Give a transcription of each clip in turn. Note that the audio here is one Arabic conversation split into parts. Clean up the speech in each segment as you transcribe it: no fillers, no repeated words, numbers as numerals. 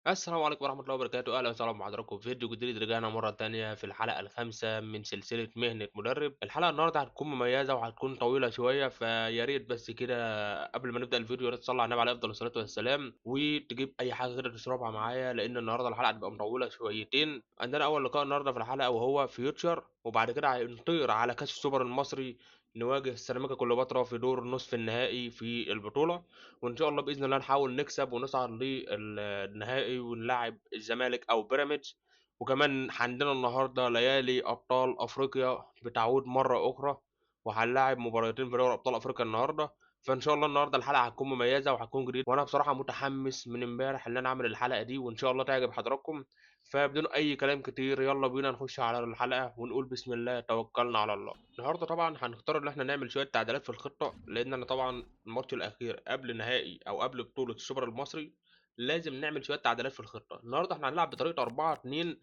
السلام عليكم ورحمة الله وبركاته، أهلا وسهلا بحضراتكم في فيديو جديد. رجعنا مرة تانية في الحلقة الخامسة من سلسلة مهنة مدرب. الحلقة النهاردة هتكون مميزة وهتكون طويلة شوية، فيا ريت بس كده قبل ما نبدأ الفيديو يا ريت تصلي على النبي عليه أفضل الصلاة والسلام، وتجيب أي حاجة كده تشربها معايا لأن النهاردة الحلقة هتبقى مطولة شويتين. عندنا أول لقاء النهاردة في الحلقة وهو فيوتشر، وبعد كده هنطير على كأس السوبر المصري نواجه سيراميكا كليوباترا في دور نصف النهائي في البطولة. وإن شاء الله بإذن الله نحاول نكسب ونصعد النهائي ونلعب الزمالك او بيراميدز. وكمان عندنا النهارده ليالي ابطال افريقيا بتعود مره اخرى، وهنلاعب مباراتين في دوري ابطال افريقيا النهارده. فان شاء الله النهارده الحلقه هتكون مميزه وهتكون جديده، وانا بصراحه متحمس من امبارح ان انا اعمل الحلقه دي، وان شاء الله تعجب حضراتكم. فبدون اي كلام كتير يلا بينا نخش على الحلقه ونقول بسم الله توكلنا على الله. النهارده طبعا هنختار ان احنا نعمل شويه تعديلات في الخطه، لان انا طبعا الماتش الاخير قبل نهائي او قبل بطوله السوبر المصري لازم نعمل شويه تعديلات في الخطه. النهارده احنا هنلعب بطريقه 4 2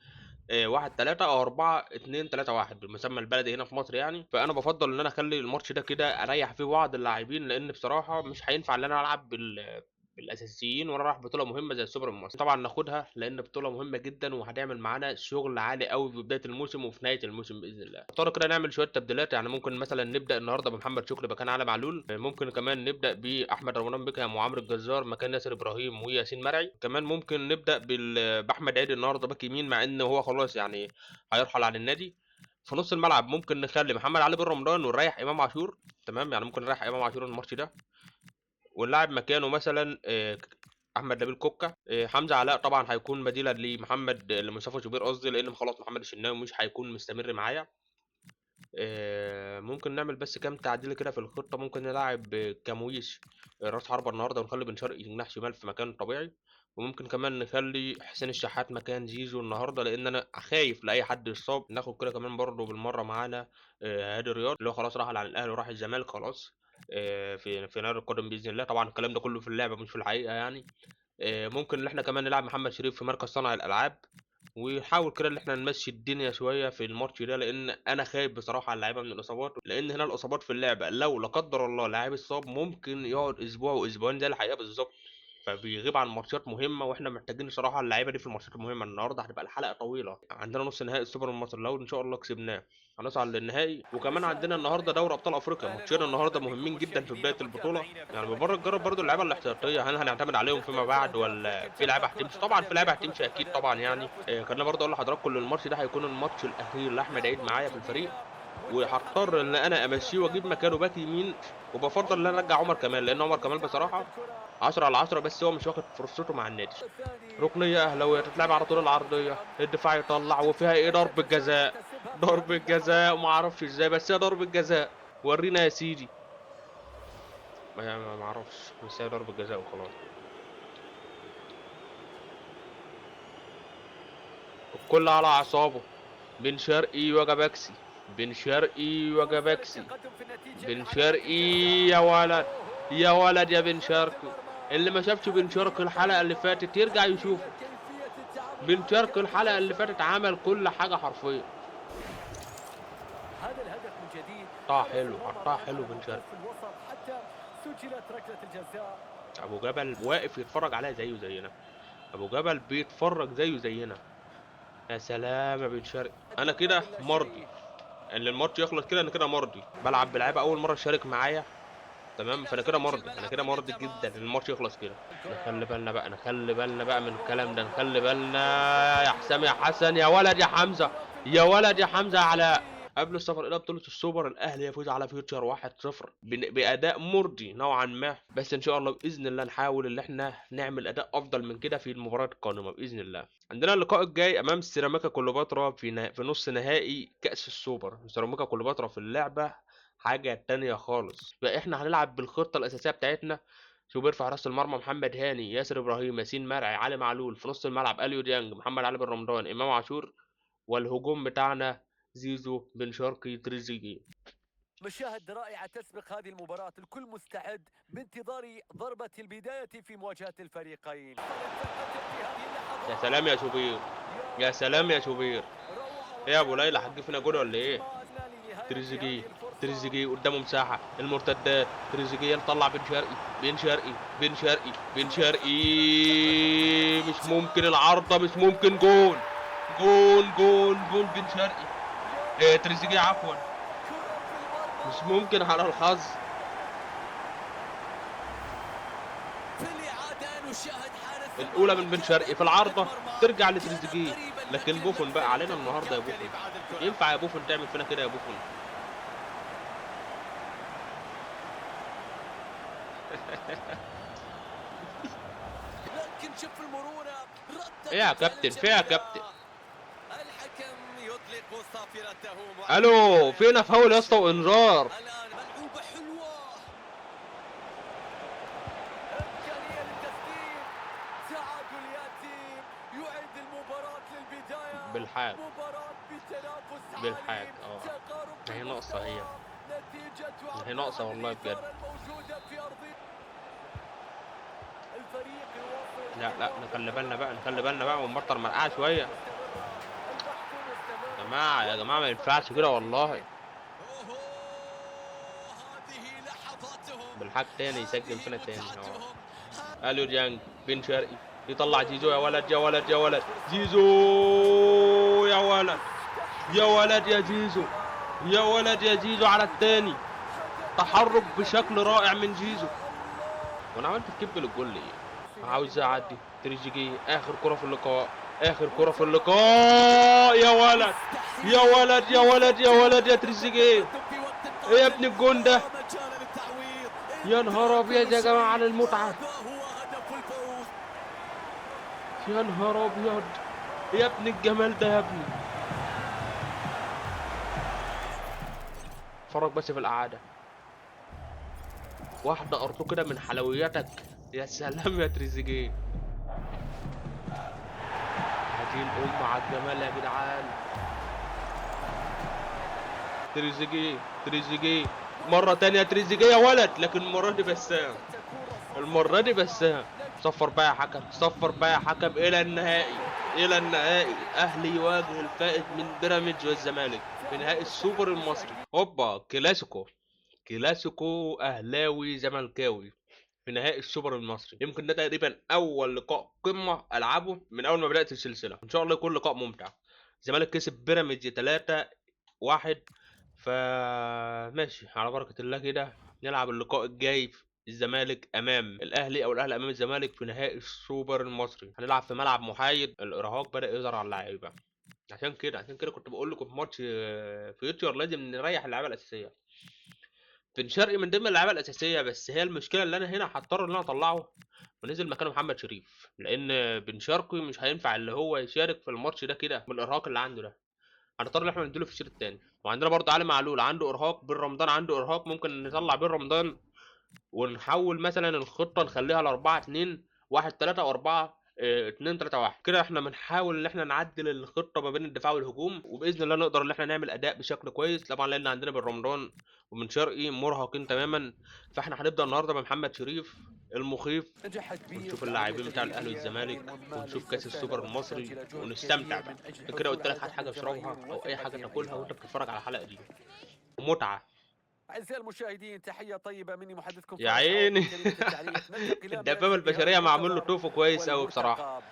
1 3 او 4 2 3 1 بالمسمى البلدي هنا في مصر يعني. فانا بفضل ان انا اخلي الماتش ده كده اريح فيه بعض اللاعبين، لان بصراحه مش هينفع ان انا العب بالاساسيين وانا رايح بطوله مهمه زي السوبر المصري. طبعا ناخدها لان بطوله مهمه جدا وهتعمل معانا شغل عالي قوي في بدايه الموسم وفي نهايه الموسم باذن الله. اضطر كده نعمل شويه تبديلات، يعني ممكن مثلا نبدا النهارده بمحمد شكري مكان علي معلول، ممكن كمان نبدا باحمد رمضان بيكهام وعمرو الجزار مكان ياسر ابراهيم وياسين مرعي. كمان ممكن نبدا باحمد عيد النهارده باك يمين، مع ان هو خلاص يعني هيرحل عن النادي. في نص الملعب ممكن نخلي محمد علي بن رمضان ونريح امام عاشور. تمام، يعني ممكن نريح امام عاشور الماتش ده ونلعب مكانه مثلا احمد نبيل كوكا. حمزه علاء طبعا هيكون بديلا لمصطفى شوبير قصدي، لان خلاص محمد الشناوي مش هيكون مستمر معايا. ممكن نعمل بس كام تعديل كده في الخطه، ممكن نلعب كامويش راس حربة النهارده ونخلي بن شرقي جناح شمال في مكانه الطبيعي. وممكن كمان نخلي حسين الشحات مكان زيزو النهارده، لان انا خايف لاي حد يصاب. ناخد كده كمان برضه بالمره معانا هادي رياض اللي هو خلاص راح عن الاهلي وراح الزمالك خلاص في نهائي القادم باذن الله. طبعا الكلام ده كله في اللعبه مش في الحقيقه يعني. ممكن ان احنا كمان نلعب محمد شريف في مركز صانع الالعاب، ونحاول كده ان احنا نمشي الدنيا شويه في الماتش ده، لان انا خايف بصراحه على اللعيبه من الاصابات، لان هنا الاصابات في اللعبه لو لا قدر الله لاعب اتصاب ممكن يقعد اسبوع واسبوعين زي الحقيقه بالظبط، فبيغيب عن ماتشات مهمه، واحنا محتاجين صراحه اللعيبه دي في الماتشات المهمه. النهارده هتبقى الحلقه طويله، عندنا نص نهائي السوبر المصري لو ان شاء الله كسبناه هنصعد للنهائي. وكمان عندنا النهارده دوري ابطال افريقيا، ماتشين النهارده مهمين جدا في بدايه البطوله، يعني بنبرر نجرب برضو اللعيبه الاحتياطيه، هل هنعتمد عليهم فيما بعد ولا في لعيبه هتمشي؟ طبعا في لعيبه هتمشي اكيد طبعا يعني. خلينا برضو اقول لحضراتكم ان الماتش ده هيكون الماتش الاخير لاحمد عيد معايا في الفريق، وهضطر ان انا امشيه واجيب مكانه باك يمين. وبفضل ان انا ارجع عمر كمال، لان عمر كمال بصراحه 10 على 10، بس هو مش واخد فرصته مع النادي. ركنيه اهلاويه تتلعب على طول العرضيه، الدفاع يطلع وفيها ايه ضربه جزاء. ضربه جزاء وما اعرفش ازاي بس هي ضربه جزاء. ورينا يا سيدي. ما اعرفش بس هي ضربه جزاء وخلاص. الكل على اعصابه. بن شرقي وجبكسي. بن شرقي وجبكسي. بن شرقي. يا ولد. يا ولد يا بن شرقي. اللي ما شافش بن شرقي الحلقه اللي فاتت يرجع يشوفه. بن شرقي الحلقه اللي فاتت عمل كل حاجه حرفيا. هذا الهدف من جديد. قطع لمس حلو، المرمى قطع راح حلو له بن من خلف شرقي. الوسط حتى سجلت ركلة الجزاء. ابو جبل واقف يتفرج عليها زيه زينا. ابو جبل بيتفرج زيه زينا. يا سلام يا بن شرقي، انا كده مقابل لا مرضي شيء. ان الماتش يخلص كده. انا كده مرضي بلعب بلعيبه اول مره اشارك معايا. تمام، فانا كده مرضي، انا كده مرضي جدا ان الماتش يخلص كده. نخلي بالنا بقى، نخلي بالنا بقى من الكلام ده، نخلي بالنا. يا حسام يا حسن يا ولد يا حمزه. يا ولد يا حمزه على. قبل السفر الى بطوله السوبر الاهلي يفوز على فيوتشر 1-0 باداء مرضي نوعا ما، بس ان شاء الله باذن الله نحاول ان احنا نعمل اداء افضل من كده في المباراه القادمه باذن الله. عندنا اللقاء الجاي امام سيراميكا كليوباترا في نص نهائي كاس السوبر. سيراميكا كليوباترا في اللعبه حاجه تانية خالص. بقى احنا هنلعب بالخطه الاساسيه بتاعتنا: شوبير في حراسه المرمى، محمد هاني، ياسر ابراهيم، ياسين مرعي، علي معلول. في نص الملعب اليو ديانج، محمد علي بن رمضان، امام عاشور. والهجوم بتاعنا زيزو، بن شرقي، تريزيجيه. مشاهد رائعة تسبق هذه المباراة، الكل مستعد بانتظار ضربة البداية في مواجهة الفريقين. في هذه يا اللحظات سلام يا شوبير. يا سلام يا شوبير. ايه يا ابو ليلى، هتجيب فينا جول ولا ايه؟ تريزيجيه. تريزيجيه قدامه مساحه، المرتدات، تريزيجيه طلع بن شرقي، بن شرقي، بن شرقي، بن شرقي، مش ممكن العارضه، مش ممكن، جون جون جون جون بن شرقي، تريزيجيه عفوا، مش ممكن على الحظ. في الإعادة نشاهد حارس الاولى المرمى من بن كان شرقي في يقرب العارضه المرمى، ترجع كان لتريزيجيه، قريبا لكن لكن بوفون بقى علينا لم النهارده يا يتمكن بوفون. لإبعاد الكرة. ينفع يا بوفون تعمل فينا كده يا بوفون؟ لكن شوف المرونة، ردة ايه يا الفعل كابتن، فين يا الجميلة. كابتن؟ الحكم يطلق صافرته الو، فينا فاول يا اسطى وانذار. الآن ملعوبة حلوة، إمكانية للتسديد، تعادل يأتي، يعيد المباراة للبداية. بالحاج مباراة بتنافس بالحاج عالي، تقارب في هي ناقصه، المستوى، هي نتيجة هي تعبر ناقصه عن والله بجد. الإثارة الموجودة في أرضية الفريق. يواصل لا لا، حواره نخلي بالنا الكرة، بقى، نخلي بالنا بقى ونبطل مرقعه شويه. البحث يا مستمر جماعه يا جماعه ما ينفعش كده والله. أوهو، هذه لحظاتهم، بالحاج تاني يسجل هذه فينا تاني متعتهم. اليو ديانج، بن شرقي يطلع زيزو، يا ولد يا ولد يا ولد، زيزو يا ولد، يا ولد يا زيزو، يا ولد يا زيزو على التاني، تحرك بشكل رائع من زيزو. وانا عملت سكيب للجول ليه؟ عاوز اعدي تريزيجيه، اخر كرة في اللقاء، اخر كرة في اللقاء، يا ولد يا ولد يا ولد يا ولد يا تريزيجيه، ايه يا ابن الجون ده؟ يا نهار ابيض يا جماعة على المتعة، يا نهار ابيض يا ابن الجمال ده يا ابني. اتفرج بس في القعادة، واحدة ارتو كده من حلوياتك، يا سلام يا تريزيجيه. هذه الأم على الجمال يا جدعان. تريزيجيه، تريزيجيه مرة تانية، تريزيجيه يا ولد، لكن المرة دي بسام، المرة دي بسام. صفر بقى يا حكم، صفر بقى يا حكم. إلى النهائي، إلى النهائي، أهلي يواجه الفائز من بيراميدز والزمالك في نهائي السوبر المصري. هوبا، كلاسيكو، كلاسيكو أهلاوي زملكاوي في نهائي السوبر المصري. يمكن ده تقريبا اول لقاء قمه العبه من اول ما بدات السلسله، ان شاء الله يكون لقاء ممتع. الزمالك كسب بيراميدز 3-1، فماشي على بركه الله كده. نلعب اللقاء الجاي الزمالك امام الاهلي او الاهلي امام الزمالك في نهائي السوبر المصري. هنلعب في ملعب محايد، الارهاق بدا يظهر على اللعيبه. عشان كده كنت بقول لكم في ماتش فيوتشر لازم نريح اللعيبه الاساسيه. بن شرقي من ضمن اللعيبه الاساسيه، بس هي المشكله اللي انا هنا هضطر ان انا اطلعه ونزل مكانه محمد شريف، لان بن شرقي مش هينفع اللي هو يشارك في الماتش ده كده بالارهاق اللي عنده ده. هنضطر ان احنا نديله في الشوط الثاني. وعندنا برضه علي معلول عنده ارهاق، بن رمضان عنده ارهاق، ممكن نطلع بن رمضان ونحول مثلا الخطه نخليها ل 4-2 1-3 او 4-2-3-1 كده. احنا بنحاول ان احنا نعدل الخطه ما بين الدفاع والهجوم، وباذن الله نقدر ان احنا نعمل اداء بشكل كويس. طبعا لان عندنا بن رمضان ومن شرقي مرهقين تماما، فاحنا هنبدا النهارده بمحمد شريف المخيف، نجاح كبير ونشوف في العملية اللاعبين بتاع الاهلي التدريبية، والزمالك، مهمة ونشوف ليست كاس سهلة السوبر وتحتاج المصري، إلى جهد ونستمتع كبير بقى. من أجل عشان كده الحصول قلت لك على هات حاجه دعم تشربها الجماهير او اي وثقة حاجه تاكلها اللعيبة. وانت بتتفرج على الحلقه دي، متعه. أعزائي المشاهدين، تحية طيبة مني محدثكم يا فرج عوض من عيني كلمة التعليق. ننتقل من الدبابه أجل الجهاد البشريه معمول له المنتظر توفو كويس قوي بصراحه. والمرتقب.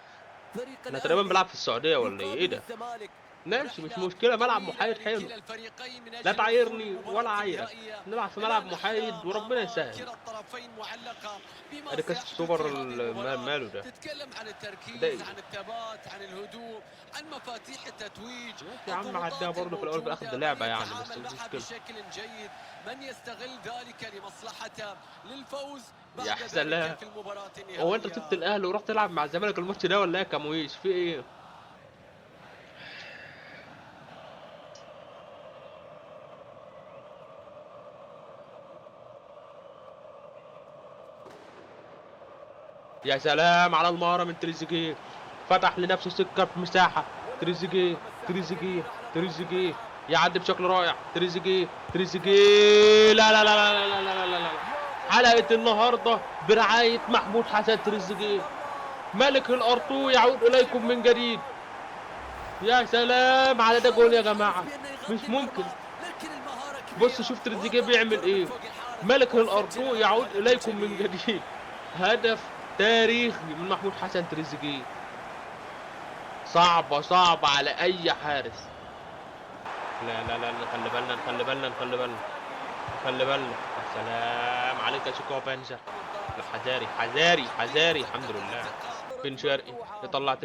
فريق احنا تقريبا الأهلي بنلعب في السعوديه ولا ايه؟ ايه يقابل ده؟ الزمالك. ماشي مش رحلة مشكله، ملعب طويلة محايد حلو، لكلا الفريقين من لا أجل الوصول تعايرني للمباراة ولا عايرك. النهائية. نلعب في ملعب الآن محايد أحلام وربنا آمال يسهل. كلا الطرفين معلقة بما ادي كاس سيحدث السوبر في هذه المباراة. ماله ده؟ تتكلم عن ده التركيز، ايه؟ عن الثبات، عن الهدوء، عن مفاتيح التتويج، ماشي يا عم، عديها الضغوطات برضه في الاول وفي الاخر الموجودة، دي من لعبه يعني، بس يتعامل مش معها مشكله. بشكل جيد، من يستغل ذلك لمصلحته للفوز يا بعد ذلك سلام، في المباراة هو انت سبت النهائية. الاهلي ورحت تلعب مع الزمالك الماتش ده ولا ايه يا كامويش؟ في ايه؟ يا سلام على المهاره من تريزيجيه، فتح لنفسه سكه في مساحه. تريزيجيه، تريزيجيه، تريزيجيه يعدي بشكل رائع. تريزيجيه، تريزيجيه، لا لا لا لا لا لا لا لا. حلقه النهارده برعايه محمود حسن تريزيجيه، ملك الارطو يعود اليكم من جديد. يا سلام على ده جول يا جماعه، مش ممكن. بص شوف تريزيجيه بيعمل ايه. ملك الارض يعود اليكم من جديد. هدف تاريخي من محمود حسن تريزيجيه. صعبة على اي حارس. لا نخلي بالنا نخلي بالنا نخلي بالنا نخلي بالنا. يا سلام عليك يا شيكو بنزا. لا حذاري الحمد لله. بن شرقي يطلع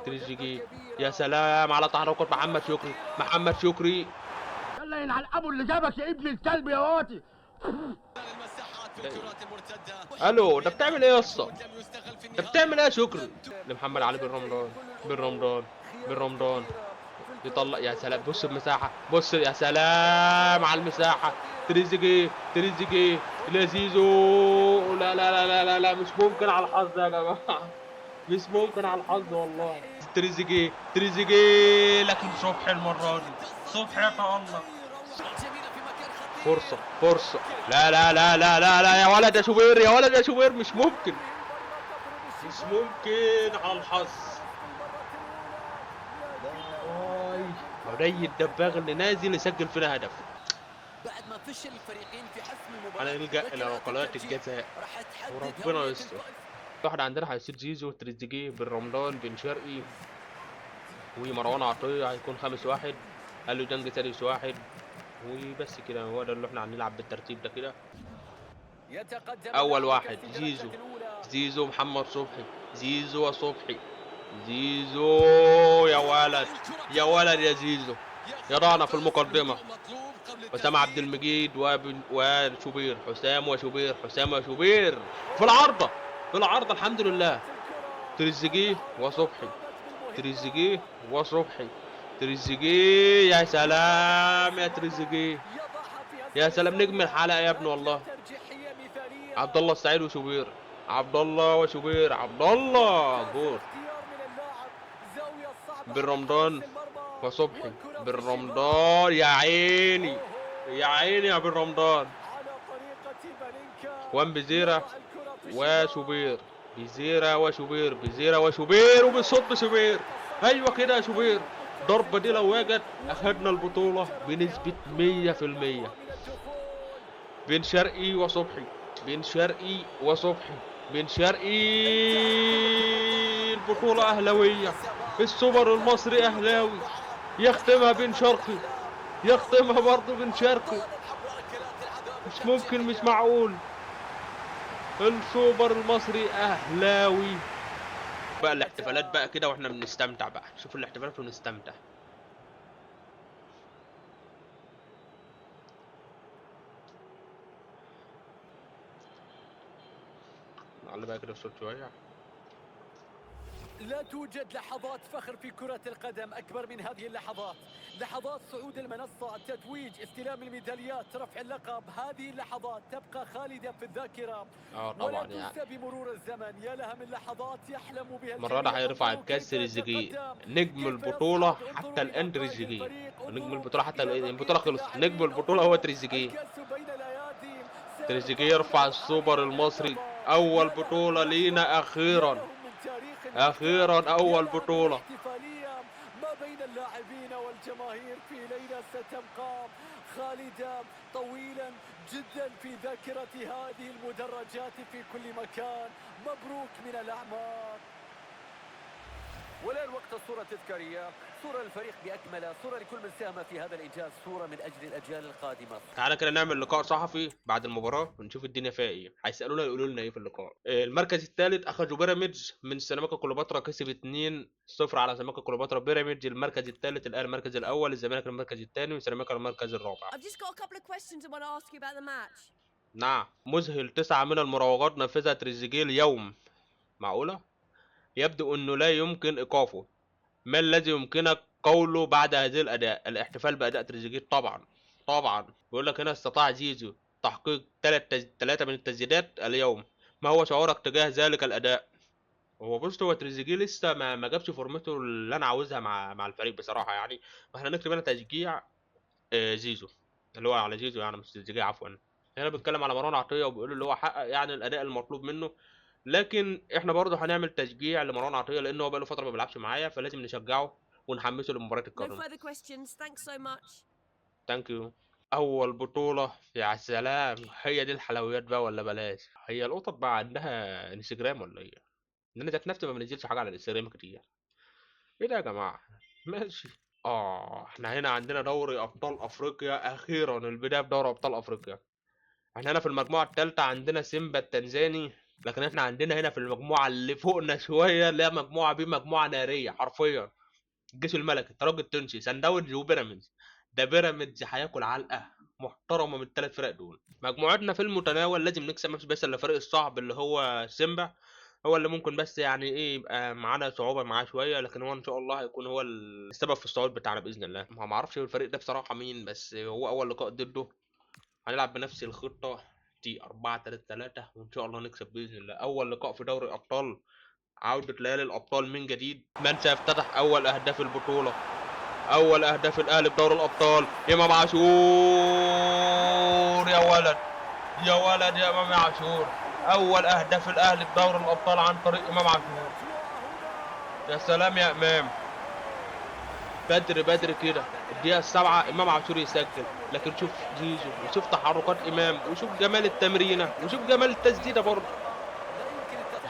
تريزيجيه. يا سلام على تحركات محمد شكري. يلا ينعل ابو اللي جابك يا ابن الكلب يا واطي. الو ده بتعمل ايه يا اسطى؟ ده بتعمل ايه يا شكري؟ لمحمد علي بن رمضان يطلع. يا سلام بص المساحه، بص يا سلام على المساحه. تريزيجيه لزيزو. لا مش ممكن على الحظ يا جماعه. مش ممكن على الحظ والله. تريزيجيه لكن صبحي المره دي. صبحي يتألق. فرصة. لا يا ولد يا شوبير مش ممكن على الحظ. علي الدباغ اللي نازل يسجل فينا هدف. بعد ما فشل الفريقين في حسم المباراة هنلجأ إلى ركلات الجزاء وربنا يستر. واحد عندنا هيصير زيزو، تريزيجيه، بن رمضان، بن شرقي ومروان عطية هيكون 5-1. قالوا جنج سادس 1 وبس كده. هو ده اللي احنا هنلعب بالترتيب ده كده. اول واحد زيزو محمد صبحي. زيزو وصبحي. زيزو يا ولد يا زيزو. يرانا في المقدمة. حسام عبد المجيد وشوبير. حسام وشوبير في العارضة الحمد لله. تريزيجيه تريزيجيه. يا سلام يا تريزيجيه. يا سلام نجم الحلقة يا ابن والله. عبد الله السعيد وشوبير. عبد الله جول. بن رمضان وصبحي. بن رمضان يا عيني يا بن رمضان. وان بزيرة وشوبير. وبالصوت شوبير. ايوه كده يا شوبير. ضربة دي لو وجت اخدنا البطولة بنسبة 100%. بن شرقي البطولة اهلاوية. السوبر المصري اهلاوي. يختمها بن شرقي. برضه بن شرقي. مش ممكن مش معقول. السوبر المصري اهلاوي. بقى الاحتفالات بقى كده واحنا بنستمتع بقى. شوف الاحتفالات ونستمتع. نعلي بقى كده الصوت شويه. لا توجد لحظات فخر في كرة القدم أكبر من هذه اللحظات. لحظات صعود المنصة، التتويج، استلام الميداليات، رفع اللقب. هذه اللحظات تبقى خالدة في الذاكرة ولا تنسى بمرور الزمن. يا لها من لحظات يحلم بها المرة دي هيرفع الكاس تريزيجيه نجم البطولة حتى الآن. تريزيجيه نجم البطولة حتى البطولة خلصت. نجم البطولة هو تريزيجيه يرفع السوبر المصري. أول بطولة لينا أخيرا أول بطولة. ما بين اللاعبين والجماهير في ليلة ستبقى خالدة طويلا جدا في ذاكرة هذه المدرجات في كل مكان. مبروك من الأعمار. ولا الوقت الصورة تذكارية، صورة للفريق بأكمله، صورة لكل من ساهم في هذا الإنجاز، صورة من أجل الأجيال القادمة. تعالى كده نعمل لقاء صحفي بعد المباراة ونشوف الدنيا فيها ايه. هيسألونا يقولوا لنا ايه في اللقاء. المركز الثالث اخذوا بيراميدز من سيراميكا كليوباترا. كسب 2-0 على سيراميكا كليوباترا. بيراميدز المركز الثالث الان المركز الاول. الزمالك المركز الثاني وسيراميكا المركز الرابع. نعم. مذهل. 9 من المراوغات نفذها تريزيجيه اليوم. معقولة؟ يبدو انه لا يمكن ايقافه. ما الذي يمكنك قوله بعد هذه الاداء؟ الاحتفال باداء تريزيجيه طبعا. بيقول لك هنا استطاع زيزو تحقيق 3 من التسديدات اليوم. ما هو شعورك تجاه ذلك الاداء؟ هو تريزيجيه لسه ما جابش فورمته اللي انا عاوزها مع الفريق بصراحه يعني. فاحنا نكتب هنا تشجيع زيزو اللي هو على زيزو يعني مش تريزيجيه عفوا. هنا بنتكلم على مروان عطيه وبيقول اللي هو حقق يعني الاداء المطلوب منه. لكن احنا برضه هنعمل تشجيع لمروان عطيه لانه هو بقاله فتره ما بيلعبش معايا فلازم نشجعه ونحمسه للمباريات القادمه. ثانك يو. اول بطوله يا سلام، هي دي الحلويات بقى ولا بلاش؟ هي القطط بقى عندها انستجرام ولا ايه؟ ان انا ذات نفسي ما بنزلش حاجه على الانستجرام كتير. ايه ده يا جماعه؟ ماشي. احنا هنا عندنا دوري ابطال افريقيا، اخيرا البدايه في دوري ابطال افريقيا. احنا هنا في المجموعه الثالثه عندنا سيمبا التنزاني، لكن احنا عندنا هنا في المجموعه اللي فوقنا شويه اللي هي مجموعه بي، مجموعه ناريه حرفيا. الجيش الملكي، الترجي التونسي، سان داونز، وبيراميدز. ده بيراميدز هياكل علقه محترمه من الثلاث فرق دول. مجموعتنا في المتناول، لازم نكسب، مش بس الا الفريق الصعب اللي هو سيمبا. هو اللي ممكن بس يعني ايه يبقى معانا صعوبه معاه شويه، لكن هو ان شاء الله هيكون هو السبب في الصعود بتاعنا باذن الله. ما اعرفش الفريق ده بصراحه مين، بس هو اول لقاء ضده. هنلعب بنفس الخطه تي 4-3-3، وان شاء الله نكسب باذن الله. اول لقاء في دوري الابطال، عودة ليالي الأبطال من جديد. من سيفتتح أول أهداف البطولة؟ أول أهداف الأهلي بدوري الأبطال، إمام عاشور. يا ولد، يا ولد يا إمام عاشور. أول أهداف الأهلي بدوري الأبطال عن طريق إمام عاشور. يا سلام يا إمام. بدري بدري كده، الدقيقة السابعة إمام عاشور يسجل. لكن شوف زيزو، وشوف تحركات إمام، وشوف جمال التمرينة، وشوف جمال التسديدة برضه.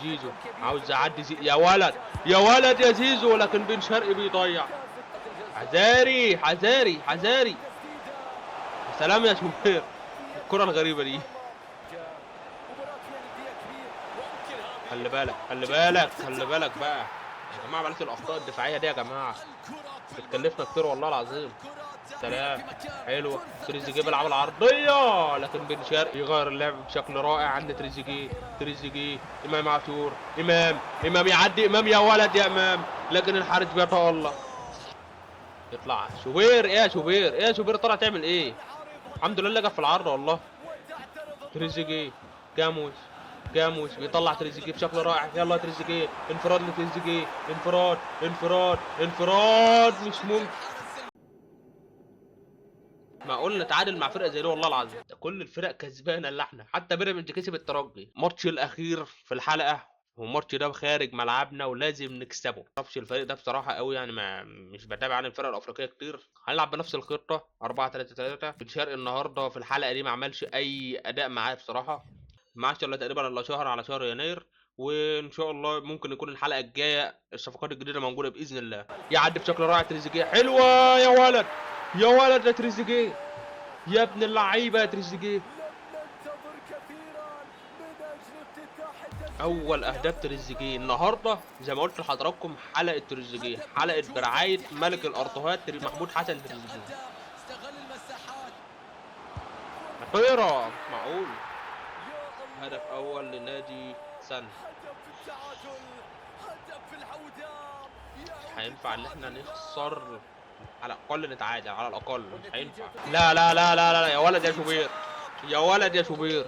زيزو عاوز يعدي يا ولد، يا ولد يا زيزو، لكن بن شرقي بيضيع. حذاري حذاري حذاري. يا سلام يا شوبير، الكرة الغريبة دي. خلي بالك خلي بالك خلي بالك بقى يا جماعة، بلاش الأخطاء الدفاعية دي يا جماعة، بتكلفنا كتير والله العظيم. سلام، حلوة. تريزيجيه بيلعب العرضية، لكن بن شرقي يغير اللعب بشكل رائع. عند تريزيجيه، تريزيجيه، إمام عاشور، إمام يعدي، إمام يا ولد يا إمام، لكن الحارس بيتألق. يطلع شوبير. ايه يا شوبير، ايه يا شوبير، طلع تعمل ايه؟ الحمد لله جاب في العرض والله. تريزيجيه، جاموس، جاموس بيطلع تريزيجيه بشكل رائع. يلا تريزيجيه، انفراد لتريزيجيه، انفراد انفراد انفراد، مش ممكن. معقول نتعادل مع فرقه زي دي؟ والله العظيم ده كل الفرق كسبانه الا احنا. حتى بيراميدز كسب الترجي. الماتش الاخير في الحلقه، والماتش ده خارج ملعبنا ولازم نكسبه. معرفش الفريق ده بصراحه قوي يعني، ما مش بتابع عن الفرق الافريقيه كتير. هنلعب بنفس الخطه 4-3-3. بن شرقي النهارده في الحلقه دي ما عملش اي اداء معاه بصراحه، ما عادش الا تقريبا الا شهر على شهر يناير. وان شاء الله ممكن يكون الحلقه الجايه الصفقات الجديده موجوده باذن الله. يعدي بشكل رائع تريزيجيه، حلوه يا ولد، يا ولد يا تريزيجيه، يا ابن اللعيبه يا تريزيجيه. اول اهداف تريزيجيه النهارده زي ما قلت لحضراتكم، حلقه تريزيجيه، حلقه برعايه ملك الارتوهات محمود حسن تريزيجيه. خطيره، معقول؟ هدف اول لنادي سان. مش هينفع ان احنا نخسر، على الاقل نتعادل، على الاقل مش هينفع. لا لا لا لا لا، يا ولد يا شوبير، يا ولد يا شوبير.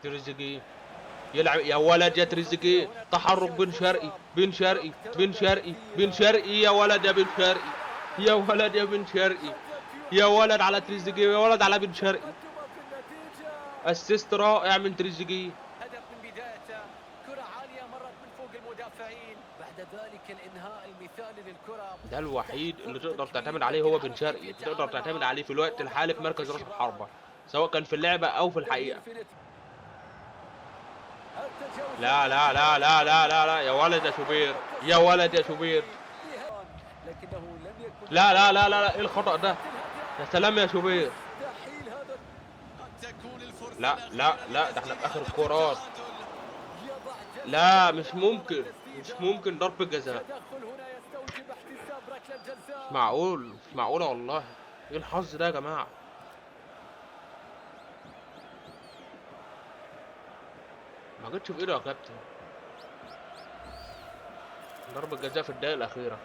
تريزيجيه يلعب، يا ولد يا تريزيجيه، تحرك بن شرقي، بن شرقي، بن شرقي، بن شرقي، يا ولد يا بن شرقي، يا ولد يا بن شرقي، يا ولد على تريزيجيه، يا ولد على بن شرقي. اسيست رائع من تريزيجيه. هدف من بدايته، كرة عالية مرت من فوق المدافعين، بعد ذلك الإنهاء المثالي للكرة. ده الوحيد اللي تقدر تعتمد عليه هو بن شرقي، تقدر تعتمد عليه في الوقت الحالي في مركز راس الحربة، سواء كان في اللعبة او في الحقيقة. لا لا لا لا لا لا لا، يا ولد يا شوبير، يا ولد يا شوبير. لا لا لا لا لا، ايه الخطأ ده؟ يا سلام يا شوبير. لا لا لا، ده احنا في اخر الكورات. لا مش ممكن، مش ممكن ضربة جزاء. مش معقول، مش معقولة والله. ايه الحظ ده يا جماعة؟ ما جتش في ايده يا كابتن. ضربة جزاء في الدقيقة الأخيرة.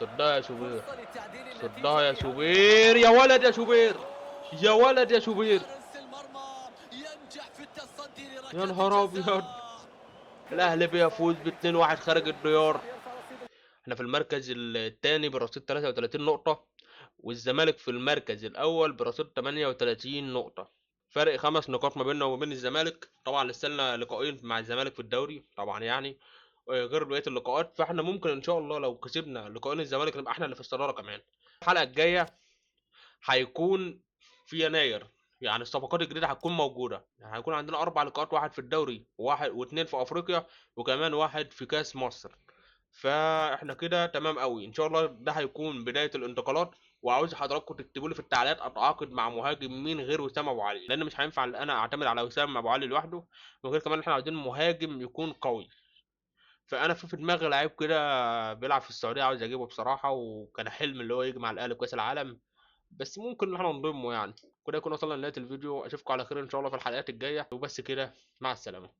صدها يا شوبير، صدها يا شوبير، يا ولد يا شوبير، يا ولد يا شوبير. يا نهار أبيض، الأهلي بيفوز ب2-1 خارج الديار. احنا في المركز الثاني برصيد 33 نقطة، والزمالك في المركز الأول برصيد 38 نقطة. فرق 5 نقاط ما بيننا وما بين الزمالك. طبعا لسه لنا لقاءين مع الزمالك في الدوري طبعا يعني، غير بقيه اللقاءات، فاحنا ممكن ان شاء الله لو كسبنا لقاءين الزمالك نبقى احنا اللي في الصداره كمان. الحلقه الجايه هيكون في يناير، يعني الصفقات الجديده هتكون موجوده، يعني هيكون عندنا 4 لقاءات، واحد في الدوري وواحد واتنين في افريقيا وكمان واحد في كاس مصر. فاحنا كده تمام قوي ان شاء الله. ده هيكون بدايه الانتقالات. وعاوز حضراتكم تكتبوا لي في التعليقات اتعاقد مع مهاجم مين غير وسام ابو علي، لان مش هينفع ان انا اعتمد على وسام ابو علي لوحده. وغير كمان احنا عاوزين مهاجم يكون قوي. فانا في دماغي لعيب كده بيلعب في السعوديه عاوز اجيبه بصراحه، وكان حلم اللي هو يجي مع الاهلي في كاس العالم. بس ممكن ان احنا نضمه يعني. كده يكون وصلنا لنهايه الفيديو. اشوفكم على خير ان شاء الله في الحلقات الجايه، وبس كده. مع السلامه.